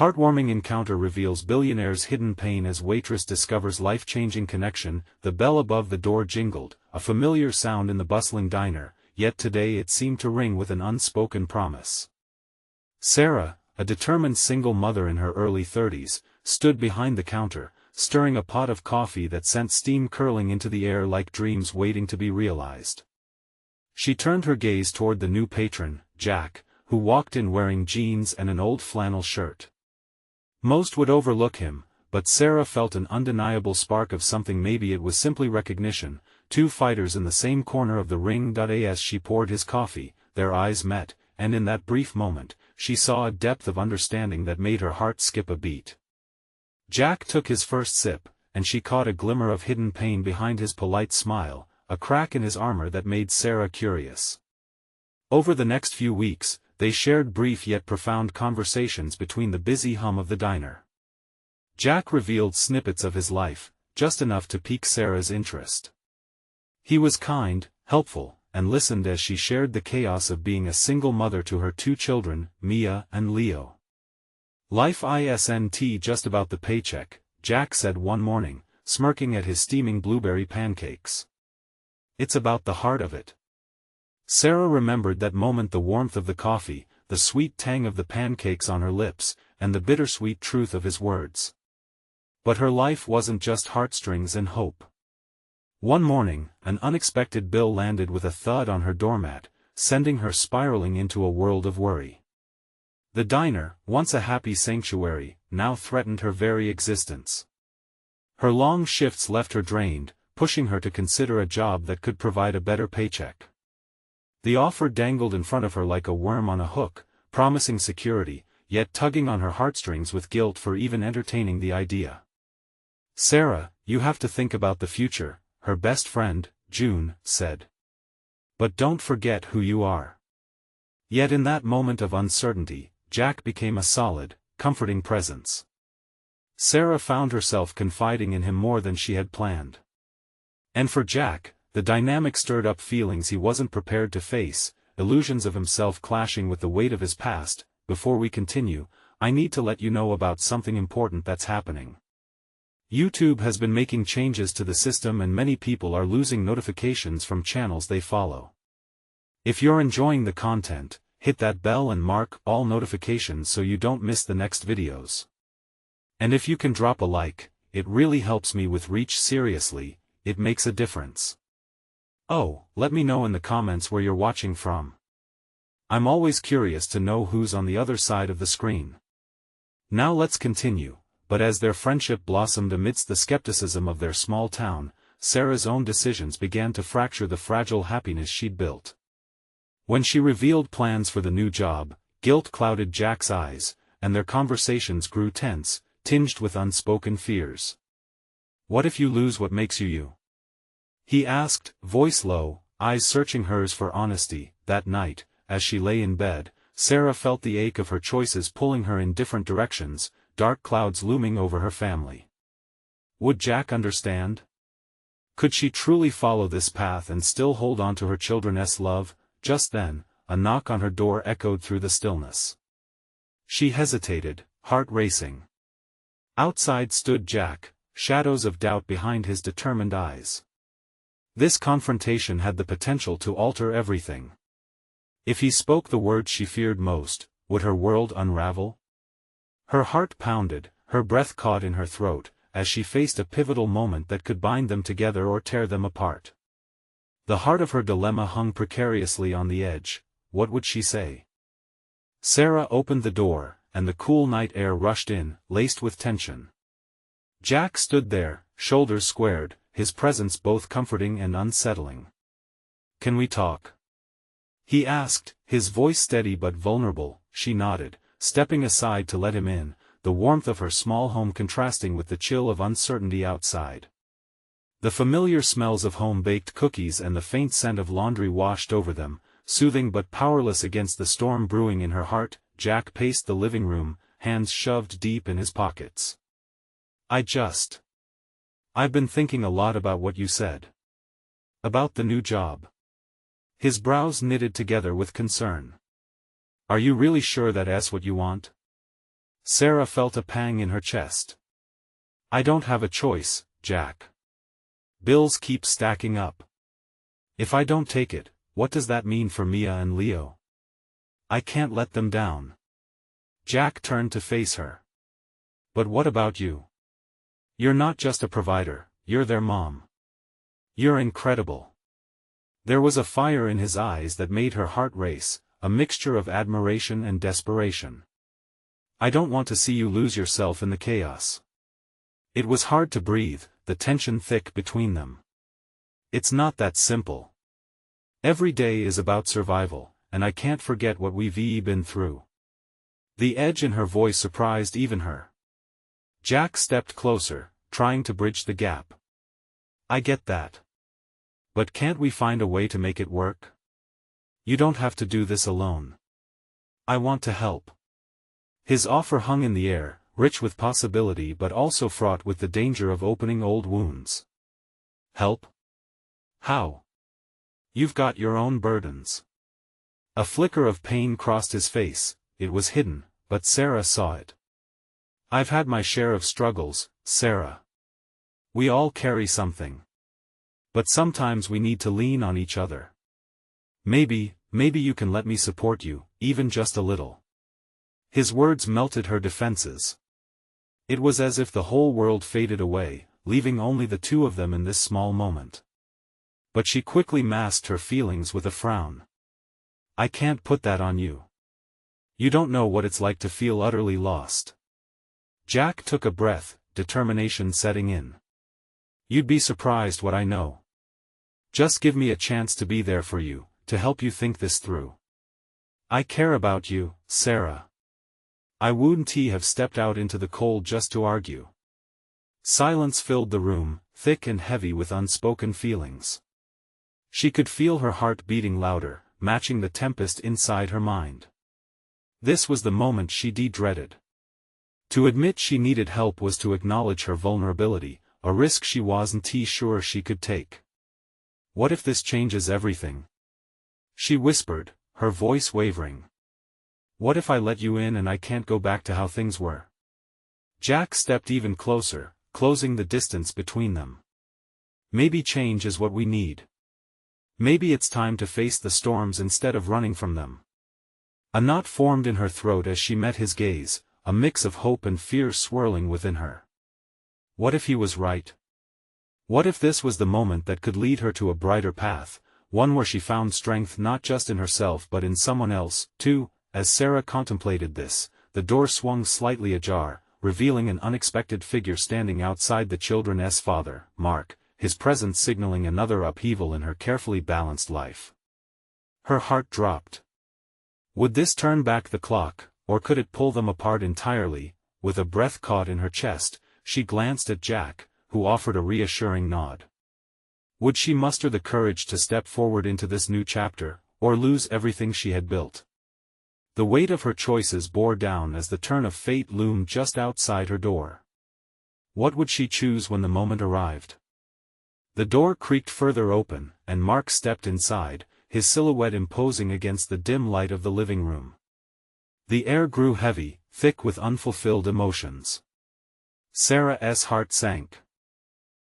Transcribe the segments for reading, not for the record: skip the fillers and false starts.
Heartwarming encounter reveals billionaire's hidden pain as waitress discovers life-changing connection. The bell above the door jingled, a familiar sound in the bustling diner, yet today it seemed to ring with an unspoken promise. Sarah, a determined single mother in her early 30s, stood behind the counter, stirring a pot of coffee that sent steam curling into the air like dreams waiting to be realized. She turned her gaze toward the new patron, Jack, who walked in wearing jeans and an old flannel shirt. Most would overlook him, but Sarah felt an undeniable spark of something. Maybe it was simply recognition. Two fighters in the same corner of the ring. As she poured his coffee, their eyes met, and in that brief moment, she saw a depth of understanding that made her heart skip a beat. Jack took his first sip, and she caught a glimmer of hidden pain behind his polite smile, a crack in his armor that made Sarah curious. Over the next few weeks, they shared brief yet profound conversations between the busy hum of the diner. Jack revealed snippets of his life, just enough to pique Sarah's interest. He was kind, helpful, and listened as she shared the chaos of being a single mother to her two children, Mia and Leo. Life isn't just about the paycheck, Jack said one morning, smirking at his steaming blueberry pancakes. It's about the heart of it. Sarah remembered that moment, the warmth of the coffee, the sweet tang of the pancakes on her lips, and the bittersweet truth of his words. But her life wasn't just heartstrings and hope. One morning, an unexpected bill landed with a thud on her doormat, sending her spiraling into a world of worry. The diner, once a happy sanctuary, now threatened her very existence. Her long shifts left her drained, pushing her to consider a job that could provide a better paycheck. The offer dangled in front of her like a worm on a hook, promising security, yet tugging on her heartstrings with guilt for even entertaining the idea. "Sarah, you have to think about the future," her best friend, June, said. "But don't forget who you are." Yet in that moment of uncertainty, Jack became a solid, comforting presence. Sarah found herself confiding in him more than she had planned. And for Jack, the dynamic stirred up feelings he wasn't prepared to face, illusions of himself clashing with the weight of his past. Before we continue, I need to let you know about something important that's happening. YouTube has been making changes to the system and many people are losing notifications from channels they follow. If you're enjoying the content, hit that bell and mark all notifications so you don't miss the next videos. And if you can drop a like, it really helps me with reach. Seriously, it makes a difference. Oh, let me know in the comments where you're watching from. I'm always curious to know who's on the other side of the screen. Now let's continue, but as their friendship blossomed amidst the skepticism of their small town, Sarah's own decisions began to fracture the fragile happiness she'd built. When she revealed plans for the new job, guilt clouded Jack's eyes, and their conversations grew tense, tinged with unspoken fears. "What if you lose what makes you you?" he asked, voice low, eyes searching hers for honesty. That night, as she lay in bed, Sarah felt the ache of her choices pulling her in different directions, dark clouds looming over her family. Would Jack understand? Could she truly follow this path and still hold on to her children's love? Just then, a knock on her door echoed through the stillness. She hesitated, heart racing. Outside stood Jack, shadows of doubt behind his determined eyes. This confrontation had the potential to alter everything. If he spoke the words she feared most, would her world unravel? Her heart pounded, her breath caught in her throat, as she faced a pivotal moment that could bind them together or tear them apart. The heart of her dilemma hung precariously on the edge. What would she say? Sarah opened the door, and the cool night air rushed in, laced with tension. Jack stood there, shoulders squared, his presence both comforting and unsettling. "Can we talk?" he asked, his voice steady but vulnerable. She nodded, stepping aside to let him in, the warmth of her small home contrasting with the chill of uncertainty outside. The familiar smells of home-baked cookies and the faint scent of laundry washed over them, soothing but powerless against the storm brewing in her heart. Jack paced the living room, hands shoved deep in his pockets. I've been thinking a lot about what you said. About the new job." His brows knitted together with concern. "Are you really sure that's what you want?" Sarah felt a pang in her chest. I don't have a choice, Jack. Bills keep stacking up. If I don't take it, what does that mean for Mia and Leo? I can't let them down. Jack turned to face her. But what about you? You're not just a provider, you're their mom. You're incredible. There was a fire in his eyes that made her heart race, a mixture of admiration and desperation. I don't want to see you lose yourself in the chaos. It was hard to breathe, the tension thick between them. It's not that simple. Every day is about survival, and I can't forget what we've been through. The edge in her voice surprised even her. Jack stepped closer, trying to bridge the gap. I get that. But can't we find a way to make it work? You don't have to do this alone. I want to help. His offer hung in the air, rich with possibility but also fraught with the danger of opening old wounds. Help? How? You've got your own burdens. A flicker of pain crossed his face. It was hidden, but Sarah saw it. I've had my share of struggles, Sarah. We all carry something. But sometimes we need to lean on each other. Maybe you can let me support you, even just a little. His words melted her defenses. It was as if the whole world faded away, leaving only the two of them in this small moment. But she quickly masked her feelings with a frown. I can't put that on you. You don't know what it's like to feel utterly lost. Jack took a breath, determination setting in. You'd be surprised what I know. Just give me a chance to be there for you, to help you think this through. I care about you, Sarah. I wouldn't have stepped out into the cold just to argue. Silence filled the room, thick and heavy with unspoken feelings. She could feel her heart beating louder, matching the tempest inside her mind. This was the moment she dreaded. To admit she needed help was to acknowledge her vulnerability, a risk she wasn't sure she could take. What if this changes everything? She whispered, her voice wavering. What if I let you in and I can't go back to how things were? Jack stepped even closer, closing the distance between them. Maybe change is what we need. Maybe it's time to face the storms instead of running from them. A knot formed in her throat as she met his gaze, a mix of hope and fear swirling within her. What if he was right? What if this was the moment that could lead her to a brighter path, one where she found strength not just in herself but in someone else, too? As Sarah contemplated this, the door swung slightly ajar, revealing an unexpected figure standing outside the children's father, Mark, his presence signaling another upheaval in her carefully balanced life. Her heart dropped. Would this turn back the clock, or could it pull them apart entirely? With a breath caught in her chest, she glanced at Jack, who offered a reassuring nod. Would she muster the courage to step forward into this new chapter, or lose everything she had built? The weight of her choices bore down as the turn of fate loomed just outside her door. What would she choose when the moment arrived? The door creaked further open, and Mark stepped inside, his silhouette imposing against the dim light of the living room. The air grew heavy, thick with unfulfilled emotions. Sarah's heart sank.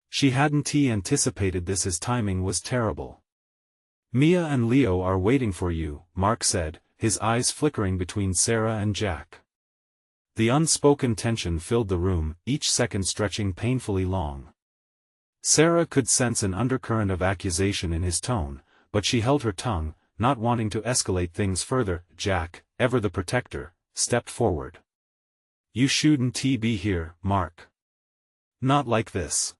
She hadn't anticipated this, as timing was terrible. Mia and Leo are waiting for you, Mark said, his eyes flickering between Sarah and Jack. The unspoken tension filled the room, each second stretching painfully long. Sarah could sense an undercurrent of accusation in his tone, but she held her tongue, not wanting to escalate things further. Jack, ever the protector, stepped forward. You shouldn't be here, Mark. Not like this.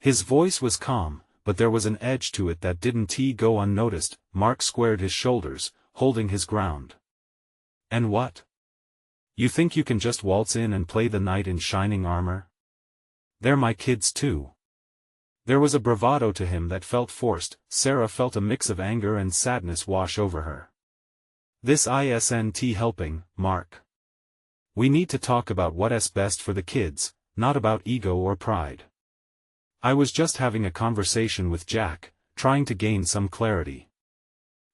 His voice was calm, but there was an edge to it that didn't go unnoticed. Mark squared his shoulders, holding his ground. And what? You think you can just waltz in and play the knight in shining armor? They're my kids too. There was a bravado to him that felt forced. Sarah felt a mix of anger and sadness wash over her. This isn't helping, Mark. We need to talk about what's best for the kids, not about ego or pride. I was just having a conversation with Jack, trying to gain some clarity.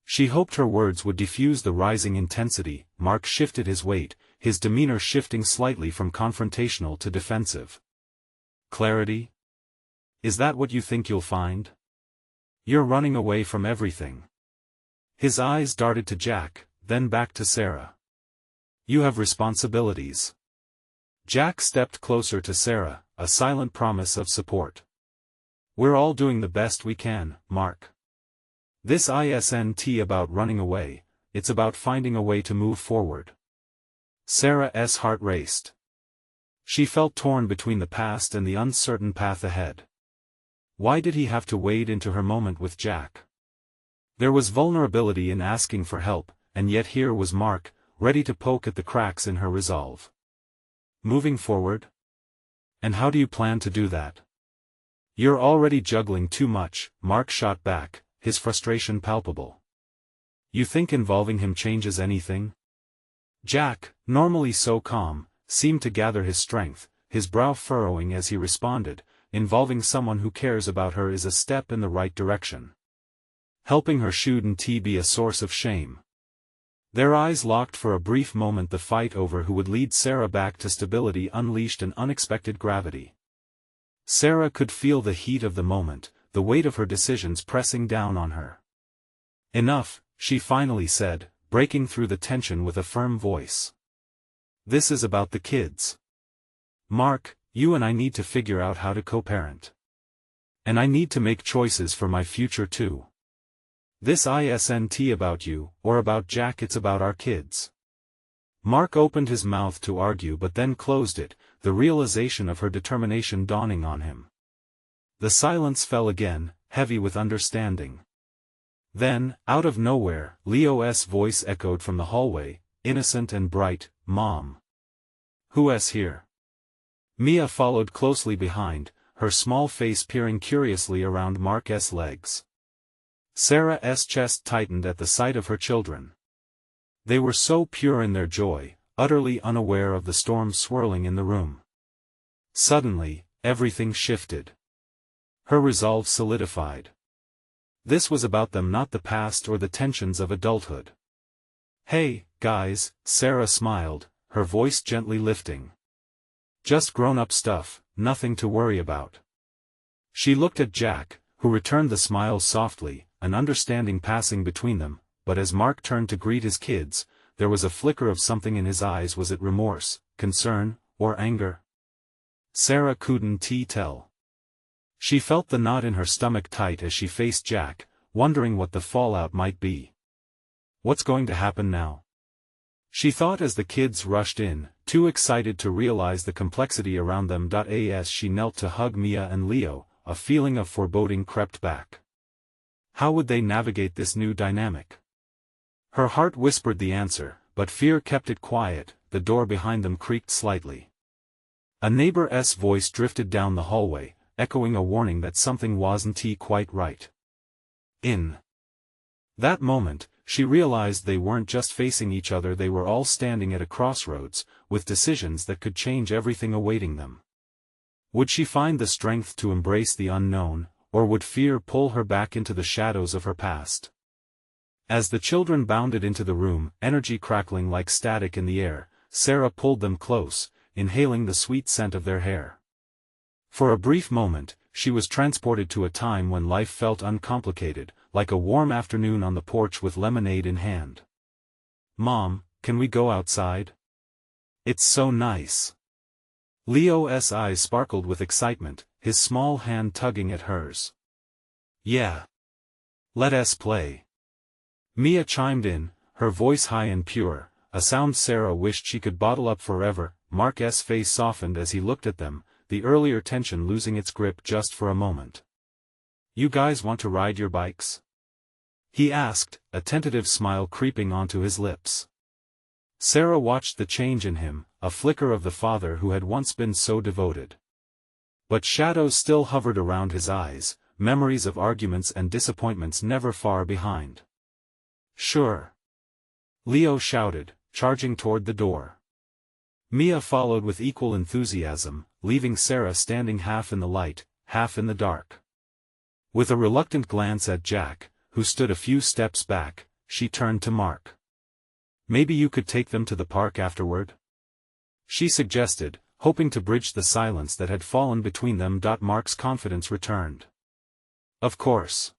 She hoped her words would diffuse the rising intensity. Mark shifted his weight, his demeanor shifting slightly from confrontational to defensive. Clarity? Is that what you think you'll find? You're running away from everything. His eyes darted to Jack, then back to Sarah. You have responsibilities. Jack stepped closer to Sarah, a silent promise of support. We're all doing the best we can, Mark. This isn't about running away, it's about finding a way to move forward. Sarah's heart raced. She felt torn between the past and the uncertain path ahead. Why did he have to wade into her moment with Jack? There was vulnerability in asking for help, and yet here was Mark, ready to poke at the cracks in her resolve. Moving forward? And how do you plan to do that? You're already juggling too much, Mark shot back, his frustration palpable. You think involving him changes anything? Jack, normally so calm, seemed to gather his strength, his brow furrowing as he responded, involving someone who cares about her is a step in the right direction. Helping her shouldn't be a source of shame. Their eyes locked for a brief moment. The fight over who would lead Sarah back to stability unleashed an unexpected gravity. Sarah could feel the heat of the moment, the weight of her decisions pressing down on her. Enough, she finally said, breaking through the tension with a firm voice. This is about the kids. Mark, you and I need to figure out how to co-parent. And I need to make choices for my future too. This isn't about you, or about Jack, it's about our kids. Mark opened his mouth to argue but then closed it, the realization of her determination dawning on him. The silence fell again, heavy with understanding. Then, out of nowhere, Leo's voice echoed from the hallway, innocent and bright, Mom. Who's here? Mia followed closely behind, her small face peering curiously around Mark's legs. Sarah's chest tightened at the sight of her children. They were so pure in their joy, utterly unaware of the storm swirling in the room. Suddenly, everything shifted. Her resolve solidified. This was about them, not the past or the tensions of adulthood. Hey, guys, Sarah smiled, her voice gently lifting. Just grown-up stuff, nothing to worry about. She looked at Jack, who returned the smile softly, an understanding passing between them, but as Mark turned to greet his kids, there was a flicker of something in his eyes. Was it remorse, concern, or anger? Sarah couldn't tell. She felt the knot in her stomach tight as she faced Jack, wondering what the fallout might be. What's going to happen now? She thought as the kids rushed in, too excited to realize the complexity around them. As she knelt to hug Mia and Leo, a feeling of foreboding crept back. How would they navigate this new dynamic? Her heart whispered the answer, but fear kept it quiet. The door behind them creaked slightly. A neighbor's voice drifted down the hallway, echoing a warning that something wasn't quite right. In that moment, she realized they weren't just facing each other, they were all standing at a crossroads, with decisions that could change everything awaiting them. Would she find the strength to embrace the unknown, or would fear pull her back into the shadows of her past? As the children bounded into the room, energy crackling like static in the air, Sarah pulled them close, inhaling the sweet scent of their hair. For a brief moment, she was transported to a time when life felt uncomplicated, like a warm afternoon on the porch with lemonade in hand. Mom, can we go outside? It's so nice. Leo's eyes sparkled with excitement, his small hand tugging at hers. Yeah. Let us play. Mia chimed in, her voice high and pure, a sound Sarah wished she could bottle up forever. Mark's face softened as he looked at them, the earlier tension losing its grip just for a moment. You guys want to ride your bikes? He asked, a tentative smile creeping onto his lips. Sarah watched the change in him, a flicker of the father who had once been so devoted. But shadows still hovered around his eyes, memories of arguments and disappointments never far behind. Sure. Leo shouted, charging toward the door. Mia followed with equal enthusiasm, leaving Sarah standing half in the light, half in the dark. With a reluctant glance at Jack, who stood a few steps back, she turned to Mark. Maybe you could take them to the park afterward? she suggested, hoping to bridge the silence that had fallen between them. Mark's confidence returned. Of course.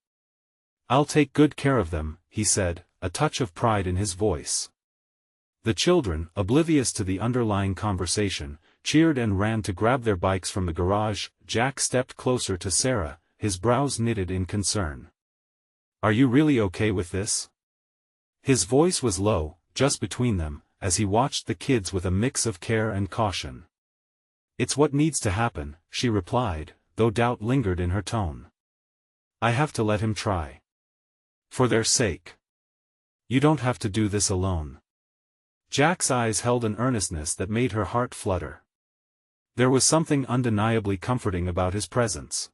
I'll take good care of them, he said, a touch of pride in his voice. The children, oblivious to the underlying conversation, cheered and ran to grab their bikes from the garage. Jack stepped closer to Sarah, his brows knitted in concern. Are you really okay with this? His voice was low, just between them, as he watched the kids with a mix of care and caution. It's what needs to happen, she replied, though doubt lingered in her tone. I have to let him try. For their sake. You don't have to do this alone. Jack's eyes held an earnestness that made her heart flutter. There was something undeniably comforting about his presence.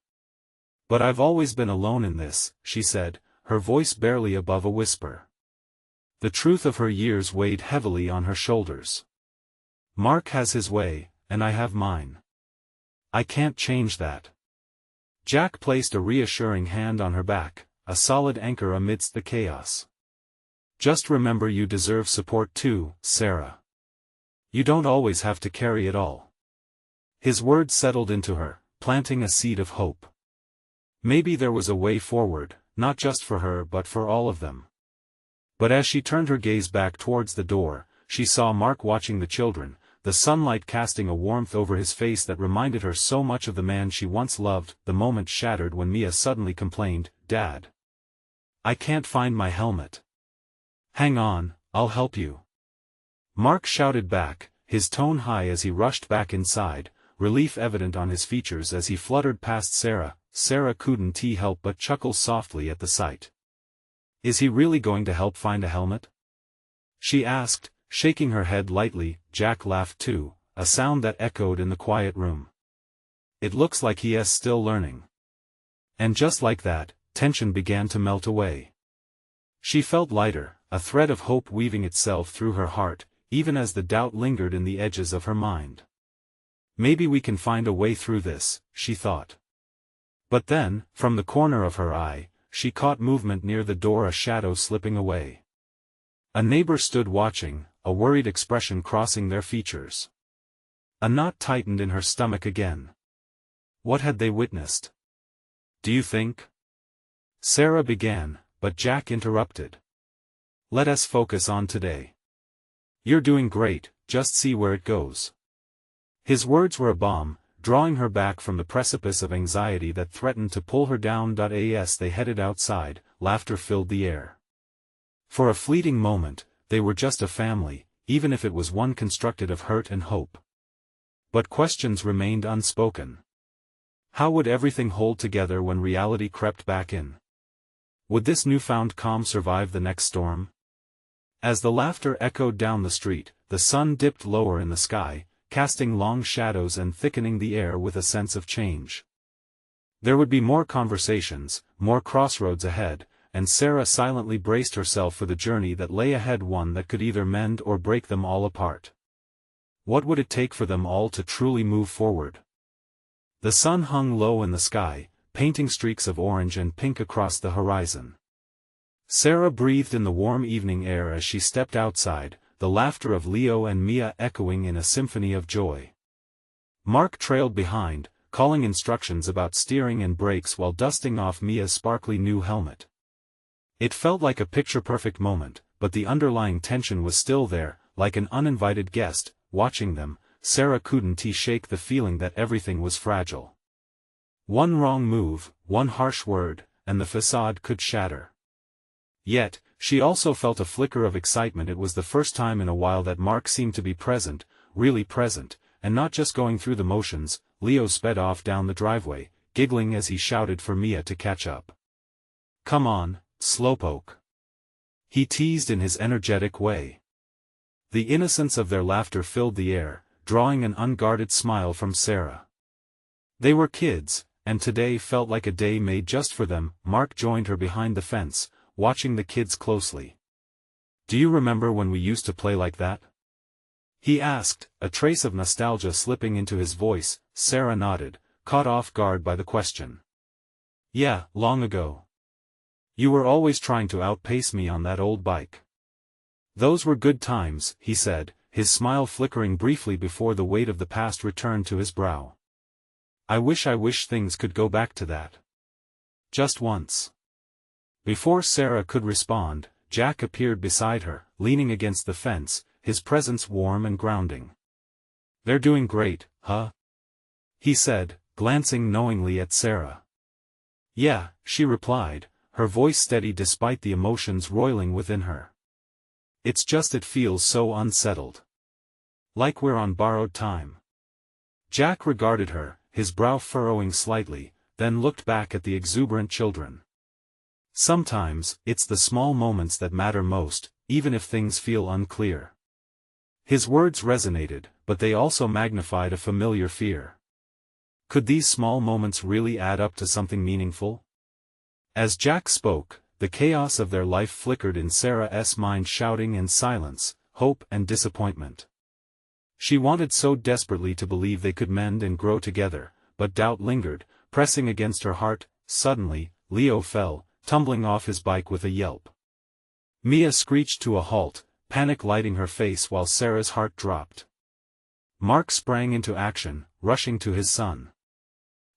But I've always been alone in this, she said, her voice barely above a whisper. The truth of her years weighed heavily on her shoulders. Mark has his way, and I have mine. I can't change that. Jack placed a reassuring hand on her back, a solid anchor amidst the chaos. Just remember you deserve support too, Sarah. You don't always have to carry it all. His words settled into her, planting a seed of hope. Maybe there was a way forward, not just for her but for all of them. But as she turned her gaze back towards the door, she saw Mark watching the children, the sunlight casting a warmth over his face that reminded her so much of the man she once loved. The moment shattered when Mia suddenly complained, "Dad, I can't find my helmet." "Hang on, I'll help you." Mark shouted back, his tone high as he rushed back inside, relief evident on his features as he fluttered past Sarah. Sarah couldn't help but chuckle softly at the sight. Is he really going to help find a helmet? She asked, shaking her head lightly. Jack laughed too, a sound that echoed in the quiet room. It looks like he is still learning. And just like that, tension began to melt away. She felt lighter, a thread of hope weaving itself through her heart, even as the doubt lingered in the edges of her mind. Maybe we can find a way through this, she thought. But then, from the corner of her eye, she caught movement near the door, a shadow slipping away. A neighbor stood watching, a worried expression crossing their features. A knot tightened in her stomach again. What had they witnessed? Do you think? Sarah began, but Jack interrupted. Let us focus on today. You're doing great, just see where it goes. His words were a balm, drawing her back from the precipice of anxiety that threatened to pull her down. As they headed outside, laughter filled the air. For a fleeting moment, they were just a family, even if it was one constructed of hurt and hope. But questions remained unspoken. How would everything hold together when reality crept back in? Would this newfound calm survive the next storm? As the laughter echoed down the street, the sun dipped lower in the sky, casting long shadows and thickening the air with a sense of change. There would be more conversations, more crossroads ahead, and Sarah silently braced herself for the journey that lay ahead, one that could either mend or break them all apart. What would it take for them all to truly move forward? The sun hung low in the sky, painting streaks of orange and pink across the horizon. Sarah breathed in the warm evening air as she stepped outside, the laughter of Leo and Mia echoing in a symphony of joy. Mark trailed behind, calling instructions about steering and brakes while dusting off Mia's sparkly new helmet. It felt like a picture-perfect moment, but the underlying tension was still there, like an uninvited guest. Watching them, Sarah couldn't shake the feeling that everything was fragile. One wrong move, one harsh word, and the facade could shatter. Yet, she also felt a flicker of excitement. It was the first time in a while that Mark seemed to be present, really present, and not just going through the motions. Leo sped off down the driveway, giggling as he shouted for Mia to catch up. Come on, slowpoke. He teased in his energetic way. The innocence of their laughter filled the air, drawing an unguarded smile from Sarah. They were kids, and today felt like a day made just for them. Mark joined her behind the fence, watching the kids closely. Do you remember when we used to play like that? He asked, a trace of nostalgia slipping into his voice. Sarah nodded, caught off guard by the question. Yeah, long ago. You were always trying to outpace me on that old bike. Those were good times, he said, his smile flickering briefly before the weight of the past returned to his brow. I wish things could go back to that. Just once. Before Sarah could respond, Jack appeared beside her, leaning against the fence, his presence warm and grounding. They're doing great, huh? He said, glancing knowingly at Sarah. Yeah, she replied, her voice steady despite the emotions roiling within her. It's just it feels so unsettled. Like we're on borrowed time. Jack regarded her, his brow furrowing slightly, then looked back at the exuberant children. Sometimes, it's the small moments that matter most, even if things feel unclear. His words resonated, but they also magnified a familiar fear. Could these small moments really add up to something meaningful? As Jack spoke, the chaos of their life flickered in Sarah's mind, shouting in silence, hope and disappointment. She wanted so desperately to believe they could mend and grow together, but doubt lingered, pressing against her heart. Suddenly, Leo fell, tumbling off his bike with a yelp. Mia screeched to a halt, panic lighting her face while Sarah's heart dropped. Mark sprang into action, rushing to his son.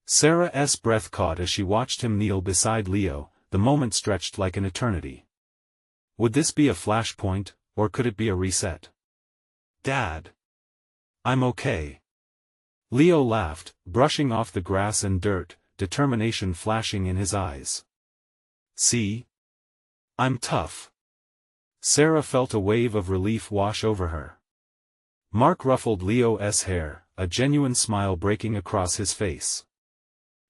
Sarah's breath caught as she watched him kneel beside Leo, the moment stretched like an eternity. Would this be a flashpoint, or could it be a reset? Dad. I'm okay. Leo laughed, brushing off the grass and dirt, determination flashing in his eyes. See? I'm tough. Sarah felt a wave of relief wash over her. Mark ruffled Leo's hair, a genuine smile breaking across his face.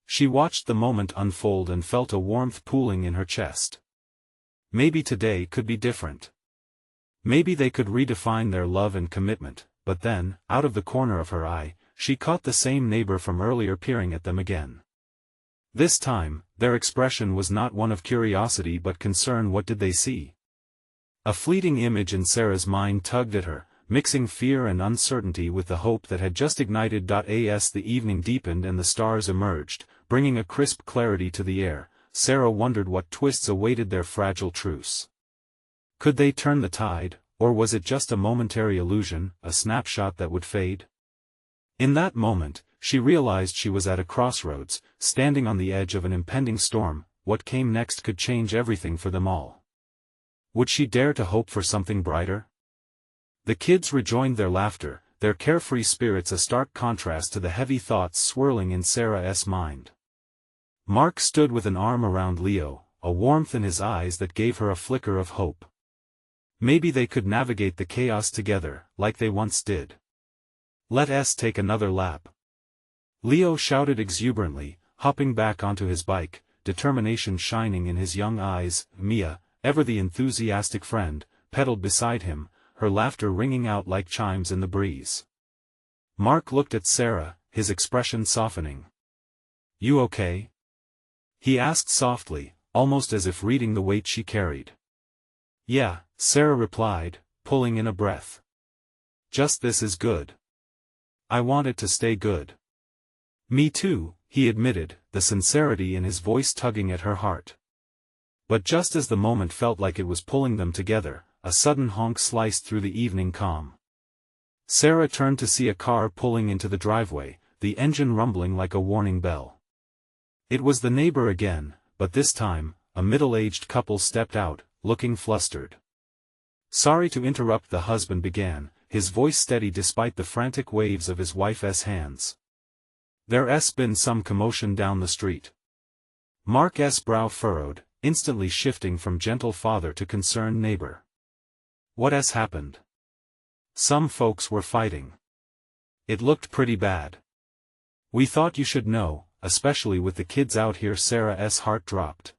She watched the moment unfold and felt a warmth pooling in her chest. Maybe today could be different. Maybe they could redefine their love and commitment. But then, out of the corner of her eye, she caught the same neighbor from earlier peering at them again. This time, their expression was not one of curiosity but concern. What did they see? A fleeting image in Sarah's mind tugged at her, mixing fear and uncertainty with the hope that had just ignited. As the evening deepened and the stars emerged, bringing a crisp clarity to the air, Sarah wondered what twists awaited their fragile truce. Could they turn the tide? Or was it just a momentary illusion, a snapshot that would fade? In that moment, she realized she was at a crossroads, standing on the edge of an impending storm. What came next could change everything for them all. Would she dare to hope for something brighter? The kids rejoined their laughter, their carefree spirits a stark contrast to the heavy thoughts swirling in Sarah's mind. Mark stood with an arm around Leo, a warmth in his eyes that gave her a flicker of hope. Maybe they could navigate the chaos together, like they once did. Let us take another lap. Leo shouted exuberantly, hopping back onto his bike, determination shining in his young eyes. Mia, ever the enthusiastic friend, pedaled beside him, her laughter ringing out like chimes in the breeze. Mark looked at Sarah, his expression softening. You okay? He asked softly, almost as if reading the weight she carried. Yeah, Sarah replied, pulling in a breath. Just this is good. I want it to stay good. Me too, he admitted, the sincerity in his voice tugging at her heart. But just as the moment felt like it was pulling them together, a sudden honk sliced through the evening calm. Sarah turned to see a car pulling into the driveway, the engine rumbling like a warning bell. It was the neighbor again, but this time, a middle-aged couple stepped out, looking flustered. Sorry to interrupt, the husband began, his voice steady despite the frantic waves of his wife's hands. There's been some commotion down the street. Mark's brow furrowed, instantly shifting from gentle father to concerned neighbor. What has happened? Some folks were fighting. It looked pretty bad. We thought you should know, especially with the kids out here. Sarah's heart dropped.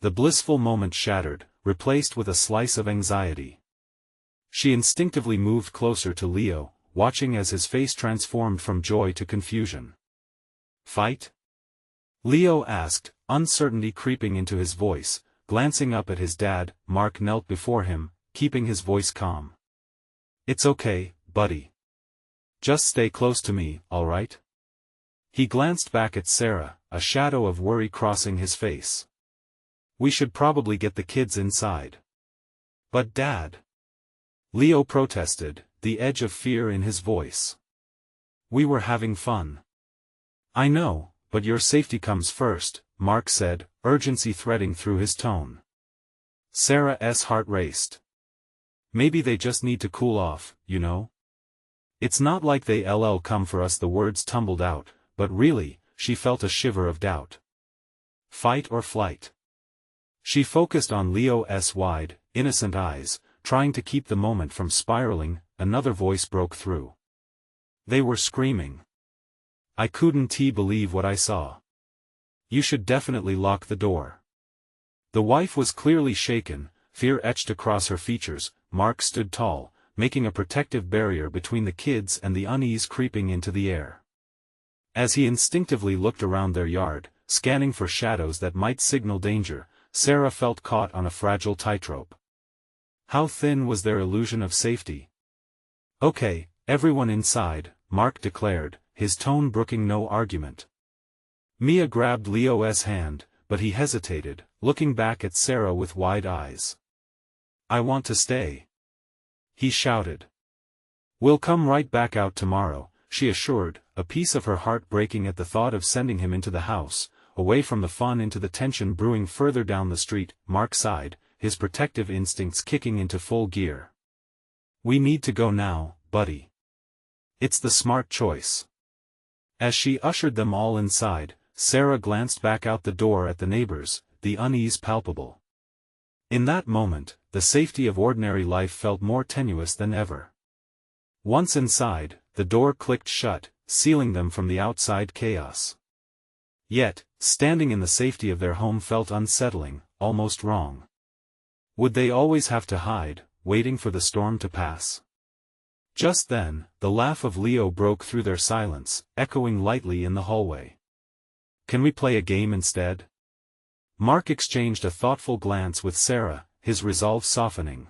The blissful moment shattered, replaced with a slice of anxiety. She instinctively moved closer to Leo, watching as his face transformed from joy to confusion. Fight? Leo asked, uncertainty creeping into his voice, glancing up at his dad. Mark knelt before him, keeping his voice calm. It's okay, buddy. Just stay close to me, alright? He glanced back at Sarah, a shadow of worry crossing his face. We should probably get the kids inside. But Dad. Leo protested, the the edge of fear in his voice. "We were having fun." "I know, but your safety comes first," Mark said, urgency threading through his tone. Sarah's heart raced. "Maybe they just need to cool off, you know? It's not like they'll come for us." The words tumbled out, but really, she felt a shiver of doubt. Fight or flight? She focused on Leo's wide, innocent eyes, trying to keep the moment from spiraling. Another voice broke through. They were screaming. "I couldn't believe what I saw. You should definitely lock the door." The wife was clearly shaken, fear etched across her features. Mark stood tall, making a protective barrier between the kids and the unease creeping into the air. As he instinctively looked around their yard, scanning for shadows that might signal danger, Sarah felt caught on a fragile tightrope. How thin was their illusion of safety? "Okay, everyone inside," Mark declared, his tone brooking no argument. Mia grabbed Leo's hand, but he hesitated, looking back at Sarah with wide eyes. "I want to stay," he shouted. "We'll come right back out tomorrow," she assured, a piece of her heart breaking at the thought of sending him into the house, away from the fun into the tension brewing further down the street. Mark sighed, his protective instincts kicking into full gear. "We need to go now, buddy. It's the smart choice." As she ushered them all inside, Sarah glanced back out the door at the neighbors, the unease palpable. In that moment, the safety of ordinary life felt more tenuous than ever. Once inside, the door clicked shut, sealing them from the outside chaos. Yet, standing in the safety of their home felt unsettling, almost wrong. Would they always have to hide, waiting for the storm to pass? Just then, the laugh of Leo broke through their silence, echoing lightly in the hallway. "Can we play a game instead?" Mark exchanged a thoughtful glance with Sarah, his resolve softening.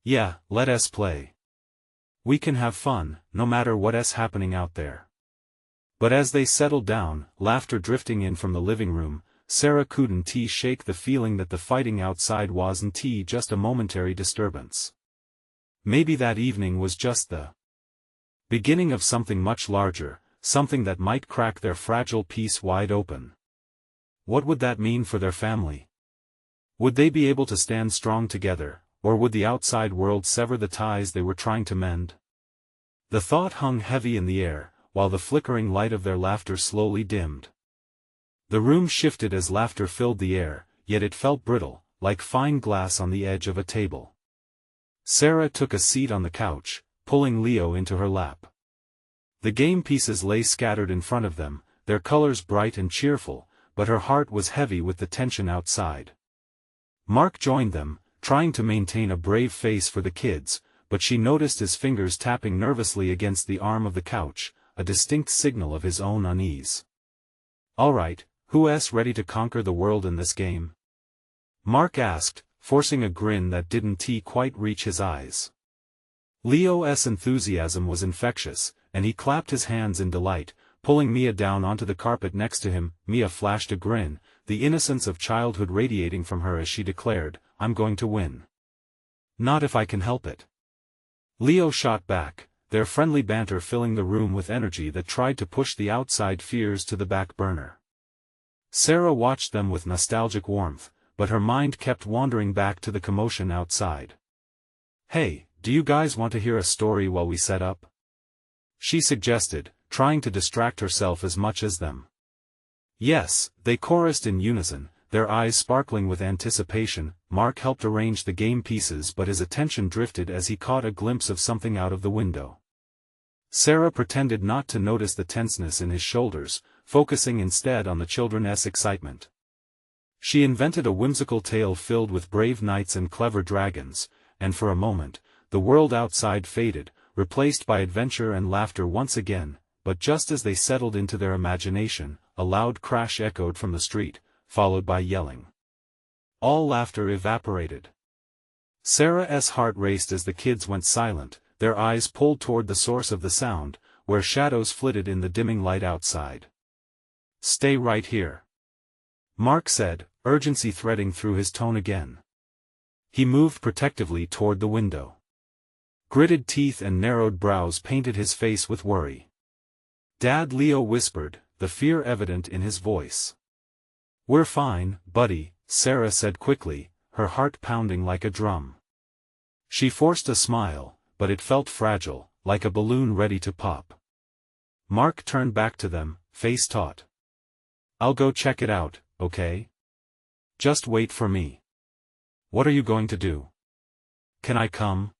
"Yeah, let us play. We can have fun, no matter what's happening out there." But as they settled down, laughter drifting in from the living room, Sarah couldn't shake the feeling that the fighting outside wasn't just a momentary disturbance. Maybe that evening was just the beginning of something much larger, something that might crack their fragile peace wide open. What would that mean for their family? Would they be able to stand strong together, or would the outside world sever the ties they were trying to mend? The thought hung heavy in the air, while the flickering light of their laughter slowly dimmed. The room shifted as laughter filled the air, yet it felt brittle, like fine glass on the edge of a table. Sarah took a seat on the couch, pulling Leo into her lap. The game pieces lay scattered in front of them, their colors bright and cheerful, but her heart was heavy with the tension outside. Mark joined them, trying to maintain a brave face for the kids, but she noticed his fingers tapping nervously against the arm of the couch, a distinct signal of his own unease. "All right, who's ready to conquer the world in this game?" Mark asked, forcing a grin that didn't quite reach his eyes. Leo's enthusiasm was infectious, and he clapped his hands in delight, pulling Mia down onto the carpet next to him. Mia flashed a grin, the innocence of childhood radiating from her as she declared, "I'm going to win. Not if I can help it." Leo shot back, their friendly banter filling the room with energy that tried to push the outside fears to the back burner. Sarah watched them with nostalgic warmth, but her mind kept wandering back to the commotion outside. "Hey, do you guys want to hear a story while we set up?" she suggested, trying to distract herself as much as them. "Yes," they chorused in unison, their eyes sparkling with anticipation. Mark helped arrange the game pieces, but his attention drifted as he caught a glimpse of something out of the window. Sarah pretended not to notice the tenseness in his shoulders, focusing instead on the children's excitement. She invented a whimsical tale filled with brave knights and clever dragons, and for a moment, the world outside faded, replaced by adventure and laughter once again. But just as they settled into their imagination, a loud crash echoed from the street, followed by yelling. All laughter evaporated. Sarah's heart raced as the kids went silent, their eyes pulled toward the source of the sound, where shadows flitted in the dimming light outside. "Stay right here," Mark said, urgency threading through his tone again. He moved protectively toward the window. Gritted teeth and narrowed brows painted his face with worry. "Dad," Leo whispered, the fear evident in his voice. "We're fine, buddy," Sarah said quickly, her heart pounding like a drum. She forced a smile, but it felt fragile, like a balloon ready to pop. Mark turned back to them, face taut. "I'll go check it out, okay? Just wait for me." "What are you going to do? Can I come?"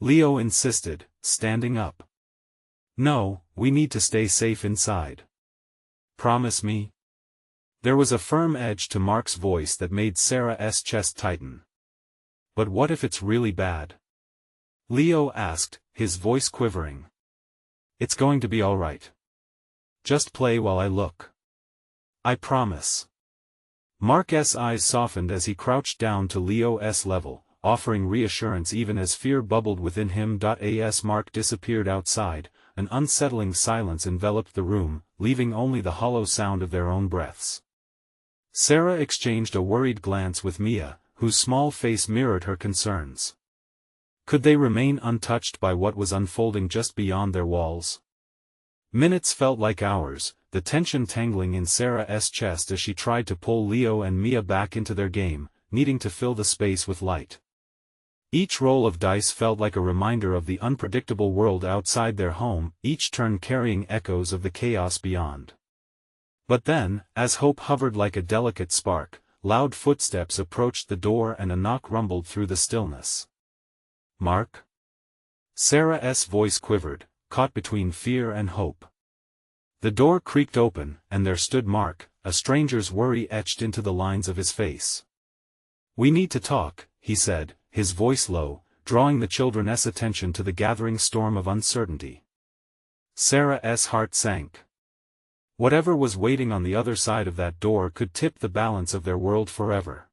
Leo insisted, standing up. "No, we need to stay safe inside. Promise me?" There was a firm edge to Mark's voice that made Sarah's chest tighten. "But what if it's really bad?" Leo asked, his voice quivering. "It's going to be all right. Just play while I look. I promise." Mark's eyes softened as he crouched down to Leo's level, offering reassurance even as fear bubbled within him. As Mark disappeared outside, an unsettling silence enveloped the room, leaving only the hollow sound of their own breaths. Sarah exchanged a worried glance with Mia, whose small face mirrored her concerns. Could they remain untouched by what was unfolding just beyond their walls? Minutes felt like hours, the tension tangling in Sarah's chest as she tried to pull Leo and Mia back into their game, needing to fill the space with light. Each roll of dice felt like a reminder of the unpredictable world outside their home, each turn carrying echoes of the chaos beyond. But then, as hope hovered like a delicate spark, loud footsteps approached the door and a knock rumbled through the stillness. "Mark?" Sarah's voice quivered, caught between fear and hope. The door creaked open, and there stood Mark, a stranger's worry etched into the lines of his face. "We need to talk," he said, his voice low, drawing the children's attention to the gathering storm of uncertainty. Sarah's heart sank. Whatever was waiting on the other side of that door could tip the balance of their world forever.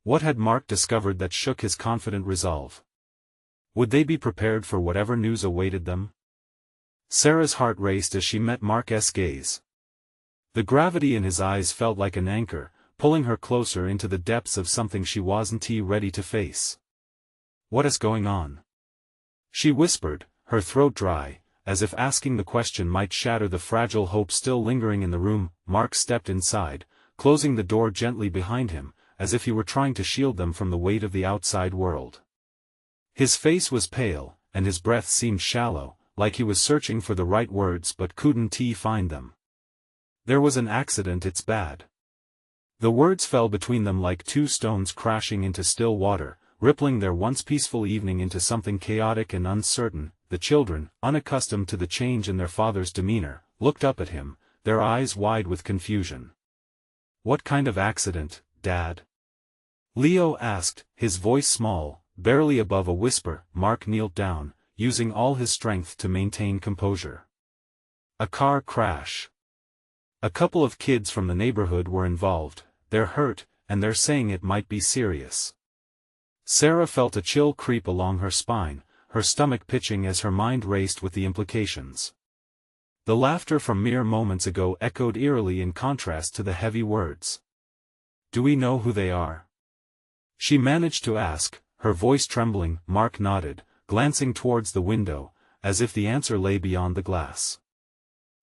What had Mark discovered that shook his confident resolve? Would they be prepared for whatever news awaited them? Sarah's heart raced as she met Mark's gaze. The gravity in his eyes felt like an anchor, pulling her closer into the depths of something she wasn't ready to face. "What is going on?" she whispered, her throat dry, as if asking the question might shatter the fragile hope still lingering in the room. Mark stepped inside, closing the door gently behind him, as if he were trying to shield them from the weight of the outside world. His face was pale, and his breath seemed shallow, like he was searching for the right words but couldn't find them. "There was an accident, it's bad." The words fell between them like two stones crashing into still water, rippling their once peaceful evening into something chaotic and uncertain. The children, unaccustomed to the change in their father's demeanor, looked up at him, their eyes wide with confusion. "What kind of accident, Dad?" Leo asked, his voice small, barely above a whisper. Mark knelt down, using all his strength to maintain composure. "A car crash. A couple of kids from the neighborhood were involved. They're hurt, and they're saying it might be serious." Sarah felt a chill creep along her spine, her stomach pitching as her mind raced with the implications. The laughter from mere moments ago echoed eerily in contrast to the heavy words. "Do we know who they are?" she managed to ask, her voice trembling. Mark nodded, glancing towards the window, as if the answer lay beyond the glass.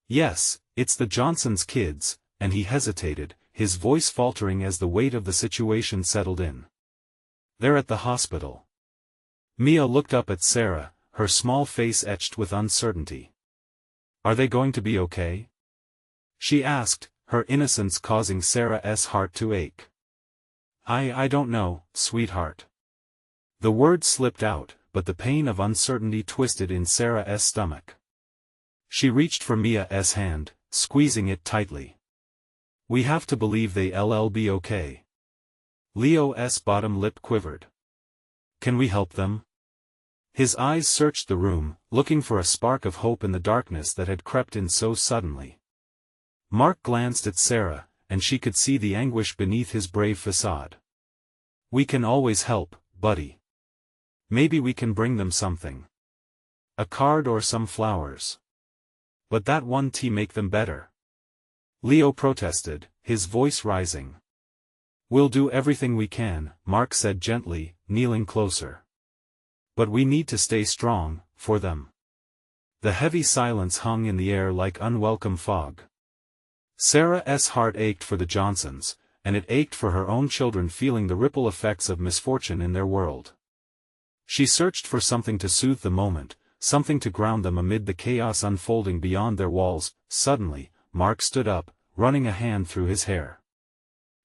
"Yes, it's the Johnsons' kids," and he hesitated, his voice faltering as the weight of the situation settled in. "They're at the hospital." Mia looked up at Sarah, her small face etched with uncertainty. "Are they going to be okay?" she asked, her innocence causing Sarah's heart to ache. I don't know, sweetheart." The words slipped out, but the pain of uncertainty twisted in Sarah's stomach. She reached for Mia's hand, squeezing it tightly. "We have to believe they'll be okay." Leo's bottom lip quivered. "Can we help them?" His eyes searched the room, looking for a spark of hope in the darkness that had crept in so suddenly. Mark glanced at Sarah, and she could see the anguish beneath his brave facade. "We can always help, buddy. Maybe we can bring them something. A card or some flowers. But that one tea make them better." Leo protested, his voice rising. "We'll do everything we can," Mark said gently, kneeling closer. But we need to stay strong, for them. The heavy silence hung in the air like unwelcome fog. Sarah's heart ached for the Johnsons, and it ached for her own children, feeling the ripple effects of misfortune in their world. She searched for something to soothe the moment, something to ground them amid the chaos unfolding beyond their walls. Suddenly, Mark stood up, running a hand through his hair.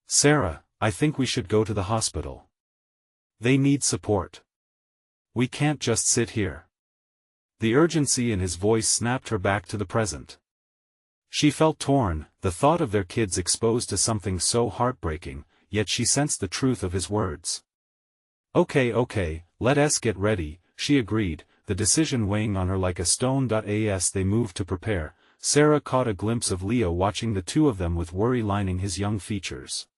"Sarah, I think we should go to the hospital. They need support. We can't just sit here." The urgency in his voice snapped her back to the present. She felt torn, the thought of their kids exposed to something so heartbreaking, yet she sensed the truth of his words. Okay, let us get ready," she agreed, the decision weighing on her like a stone. As they moved to prepare, Sarah caught a glimpse of Leo watching the two of them with worry lining his young features.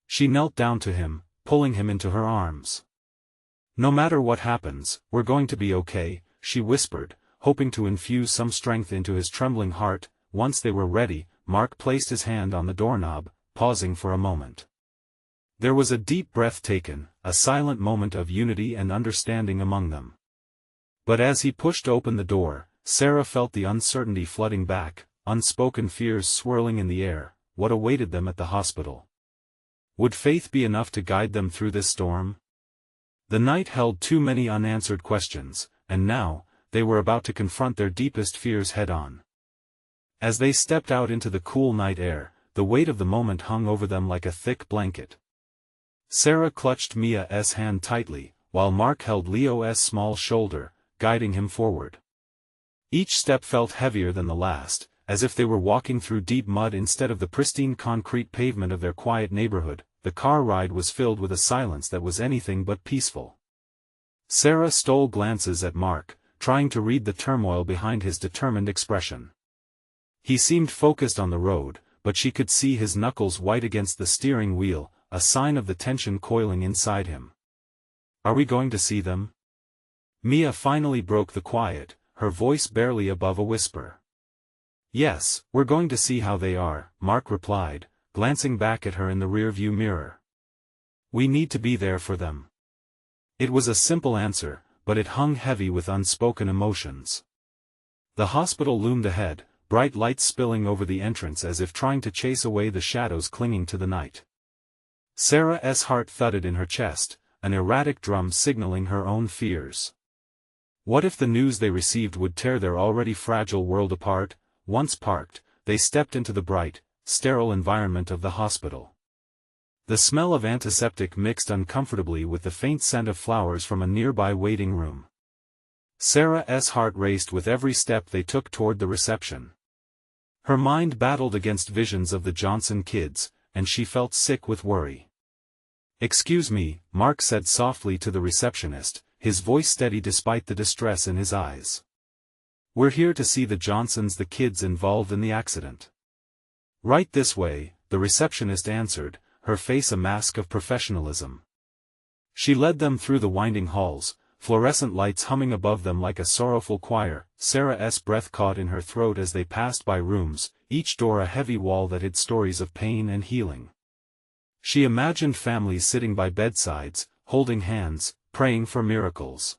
She knelt down to him, pulling him into her arms. "No matter what happens, we're going to be okay," she whispered, hoping to infuse some strength into his trembling heart. Once they were ready, Mark placed his hand on the doorknob, pausing for a moment. There was a deep breath taken, a silent moment of unity and understanding among them. But as he pushed open the door, Sarah felt the uncertainty flooding back, unspoken fears swirling in the air. What awaited them at the hospital? Would faith be enough to guide them through this storm? The night held too many unanswered questions, and now, they were about to confront their deepest fears head-on. As they stepped out into the cool night air, the weight of the moment hung over them like a thick blanket. Sarah clutched Mia's hand tightly, while Mark held Leo's small shoulder, guiding him forward. Each step felt heavier than the last, as if they were walking through deep mud instead of the pristine concrete pavement of their quiet neighborhood. The car ride was filled with a silence that was anything but peaceful. Sarah stole glances at Mark, trying to read the turmoil behind his determined expression. He seemed focused on the road, but she could see his knuckles white against the steering wheel, a sign of the tension coiling inside him. "Are we going to see them?" Mia finally broke the quiet, her voice barely above a whisper. "Yes, we're going to see how they are," Mark replied, glancing back at her in the rearview mirror. "We need to be there for them." It was a simple answer, but it hung heavy with unspoken emotions. The hospital loomed ahead, bright lights spilling over the entrance as if trying to chase away the shadows clinging to the night. Sarah's heart thudded in her chest, an erratic drum signaling her own fears. What if the news they received would tear their already fragile world apart? Once parked, they stepped into the bright, sterile environment of the hospital. The smell of antiseptic mixed uncomfortably with the faint scent of flowers from a nearby waiting room. Sarah's heart raced with every step they took toward the reception. Her mind battled against visions of the Johnson kids, and she felt sick with worry. "Excuse me," Mark said softly to the receptionist, his voice steady despite the distress in his eyes. "We're here to see the Johnsons, the kids involved in the accident." "Right this way," the receptionist answered, her face a mask of professionalism. She led them through the winding halls, fluorescent lights humming above them like a sorrowful choir. Sarah's breath caught in her throat as they passed by rooms, each door a heavy wall that hid stories of pain and healing. She imagined families sitting by bedsides, holding hands, praying for miracles.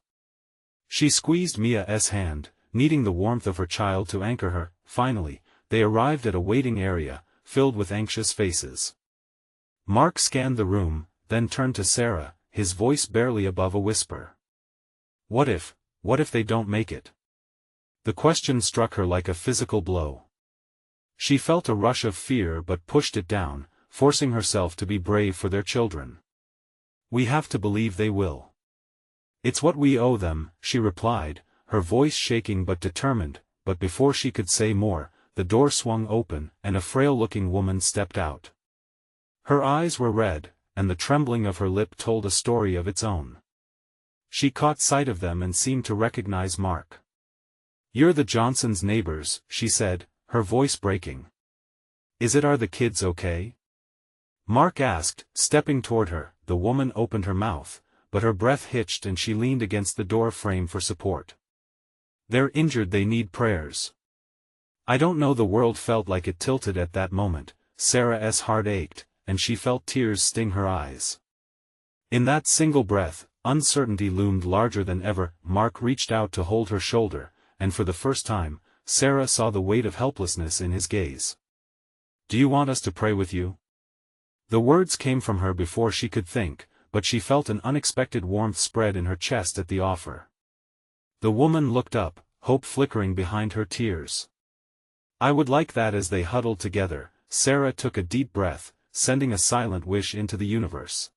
She squeezed Mia's hand, needing the warmth of her child to anchor her. Finally, they arrived at a waiting area, filled with anxious faces. Mark scanned the room, then turned to Sarah, his voice barely above a whisper. What if they don't make it?" The question struck her like a physical blow. She felt a rush of fear but pushed it down, forcing herself to be brave for their children. "We have to believe they will. It's what we owe them," she replied, her voice shaking but determined. But before she could say more, the door swung open, and a frail-looking woman stepped out. Her eyes were red, and the trembling of her lip told a story of its own. She caught sight of them and seemed to recognize Mark. "You're the Johnsons' neighbors," she said, her voice breaking. Are the kids okay?" Mark asked, stepping toward her. The woman opened her mouth, but her breath hitched and she leaned against the door frame for support. "They're injured, they need prayers." I don't know. The world felt like it tilted at that moment. Sarah's heart ached, and she felt tears sting her eyes. In that single breath, uncertainty loomed larger than ever. Mark reached out to hold her shoulder, and for the first time, Sarah saw the weight of helplessness in his gaze. "Do you want us to pray with you?" The words came from her before she could think, but she felt an unexpected warmth spread in her chest at the offer. The woman looked up, hope flickering behind her tears. "I would like that." As they huddled together, Sarah took a deep breath, sending a silent wish into the universe.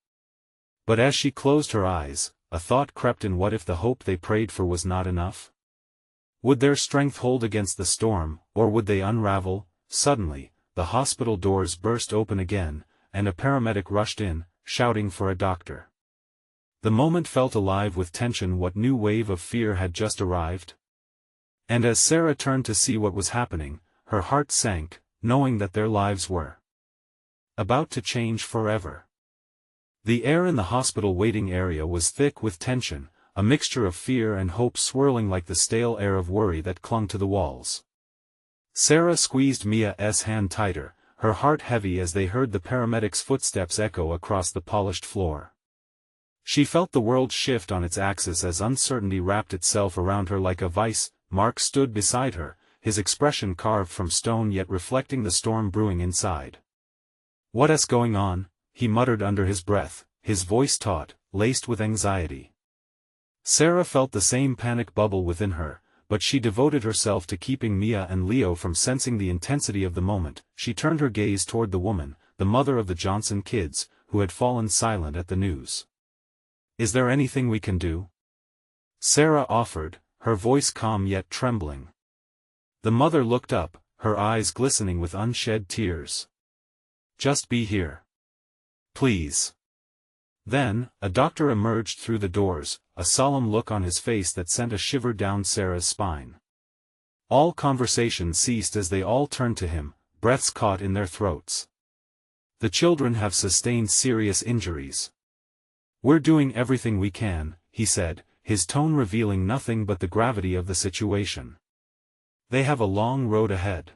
But as she closed her eyes, a thought crept in. What if the hope they prayed for was not enough? Would their strength hold against the storm, or would they unravel? Suddenly, the hospital doors burst open again, and a paramedic rushed in, shouting for a doctor. The moment felt alive with tension. What new wave of fear had just arrived? And as Sarah turned to see what was happening, her heart sank, knowing that their lives were about to change forever. The air in the hospital waiting area was thick with tension, a mixture of fear and hope swirling like the stale air of worry that clung to the walls. Sarah squeezed Mia's hand tighter, her heart heavy as they heard the paramedic's footsteps echo across the polished floor. She felt the world shift on its axis as uncertainty wrapped itself around her like a vice. Mark stood beside her, his expression carved from stone yet reflecting the storm brewing inside. "What's going on?" he muttered under his breath, his voice taut, laced with anxiety. Sarah felt the same panic bubble within her, but she devoted herself to keeping Mia and Leo from sensing the intensity of the moment. She turned her gaze toward the woman, the mother of the Johnson kids, who had fallen silent at the news. "Is there anything we can do?" Sarah offered, her voice calm yet trembling. The mother looked up, her eyes glistening with unshed tears. "Just be here. Please." Then, a doctor emerged through the doors, a solemn look on his face that sent a shiver down Sarah's spine. All conversation ceased as they all turned to him, breaths caught in their throats. "The children have sustained serious injuries. We're doing everything we can," he said, his tone revealing nothing but the gravity of the situation. "They have a long road ahead."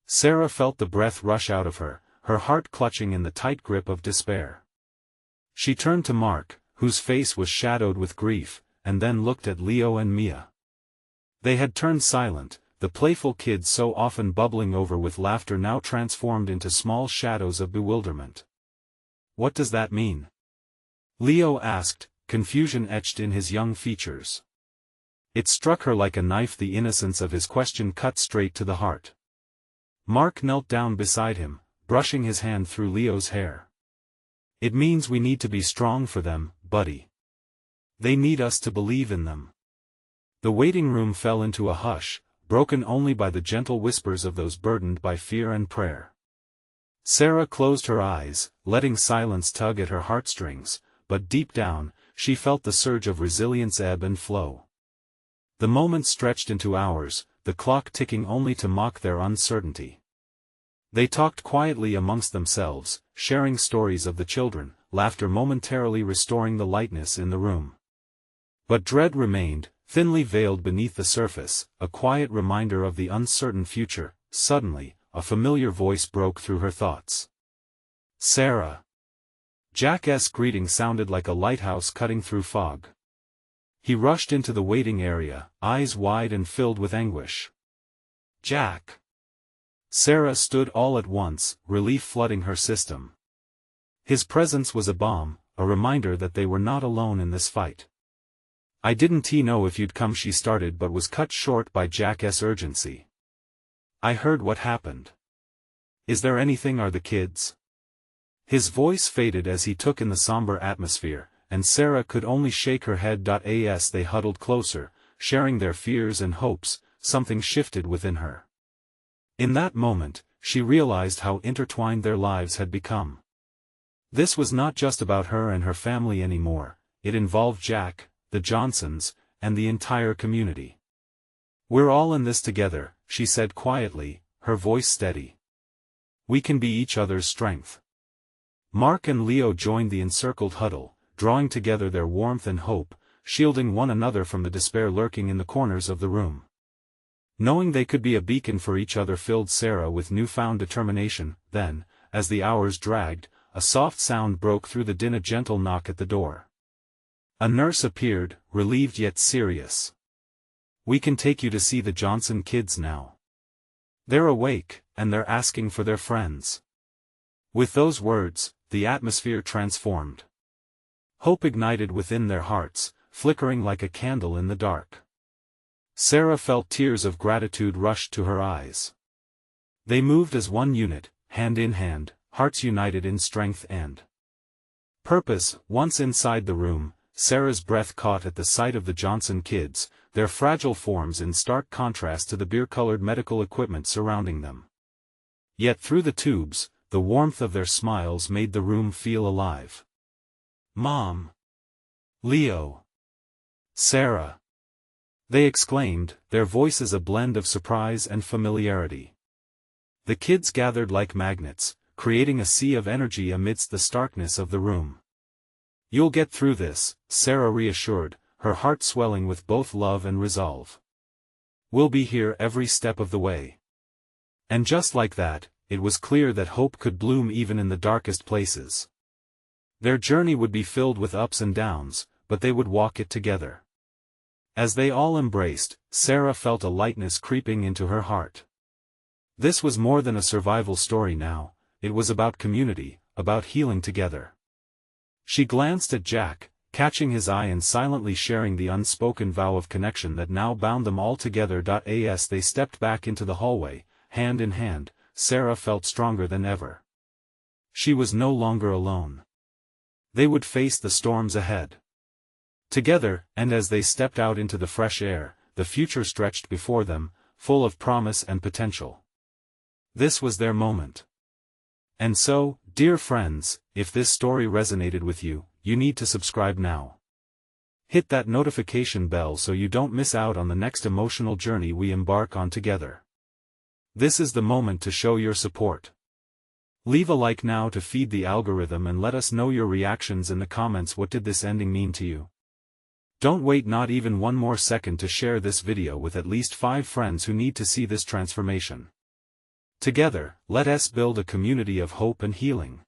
Sarah felt the breath rush out of her, her heart clutching in the tight grip of despair. She turned to Mark, whose face was shadowed with grief, and then looked at Leo and Mia. They had turned silent, the playful kids so often bubbling over with laughter now transformed into small shadows of bewilderment. "What does that mean?" Leo asked, confusion etched in his young features. It struck her like a knife. The innocence of his question cut straight to the heart. Mark knelt down beside him, brushing his hand through Leo's hair. "It means we need to be strong for them, buddy. They need us to believe in them." The waiting room fell into a hush, broken only by the gentle whispers of those burdened by fear and prayer. Sarah closed her eyes, letting silence tug at her heartstrings, but deep down, she felt the surge of resilience ebb and flow. The moments stretched into hours, the clock ticking only to mock their uncertainty. They talked quietly amongst themselves, sharing stories of the children, laughter momentarily restoring the lightness in the room. But dread remained, thinly veiled beneath the surface, a quiet reminder of the uncertain future. Suddenly, a familiar voice broke through her thoughts. "Sarah." Jack's greeting sounded like a lighthouse cutting through fog. He rushed into the waiting area, eyes wide and filled with anguish. "Jack." Sarah stood all at once, relief flooding her system. His presence was a balm, a reminder that they were not alone in this fight. "I didn't know if you'd come," she started, but was cut short by Jack's urgency. "I heard what happened. Is there anything? Are the kids?" His voice faded as he took in the somber atmosphere, and Sarah could only shake her head. As they huddled closer, sharing their fears and hopes, something shifted within her. In that moment, she realized how intertwined their lives had become. This was not just about her and her family anymore, it involved Jack, the Johnsons, and the entire community. "We're all in this together," she said quietly, her voice steady. "We can be each other's strength." Mark and Leo joined the encircled huddle, drawing together their warmth and hope, shielding one another from the despair lurking in the corners of the room. Knowing they could be a beacon for each other filled Sarah with newfound determination. Then, as the hours dragged, a soft sound broke through the din, a gentle knock at the door. A nurse appeared, relieved yet serious. "We can take you to see the Johnson kids now. They're awake, and they're asking for their friends." With those words, the atmosphere transformed. Hope ignited within their hearts, flickering like a candle in the dark. Sarah felt tears of gratitude rush to her eyes. They moved as one unit, hand in hand, hearts united in strength and purpose. Once inside the room, Sarah's breath caught at the sight of the Johnson kids, their fragile forms in stark contrast to the beer-colored medical equipment surrounding them. Yet through the tubes, the warmth of their smiles made the room feel alive. "Mom! Leo! Sarah!" they exclaimed, their voices a blend of surprise and familiarity. The kids gathered like magnets, creating a sea of energy amidst the starkness of the room. "You'll get through this," Sarah reassured, her heart swelling with both love and resolve. "We'll be here every step of the way." And just like that, it was clear that hope could bloom even in the darkest places. Their journey would be filled with ups and downs, but they would walk it together. As they all embraced, Sarah felt a lightness creeping into her heart. This was more than a survival story now, it was about community, about healing together. She glanced at Jack, catching his eye and silently sharing the unspoken vow of connection that now bound them all together. As they stepped back into the hallway, hand in hand, Sarah felt stronger than ever. She was no longer alone. They would face the storms ahead together, and as they stepped out into the fresh air, the future stretched before them, full of promise and potential. This was their moment. And so, dear friends, if this story resonated with you, you need to subscribe now. Hit that notification bell so you don't miss out on the next emotional journey we embark on together. This is the moment to show your support. Leave a like now to feed the algorithm and let us know your reactions in the comments. What did this ending mean to you? Don't wait not even one more second to share this video with at least 5 friends who need to see this transformation. Together, let us build a community of hope and healing.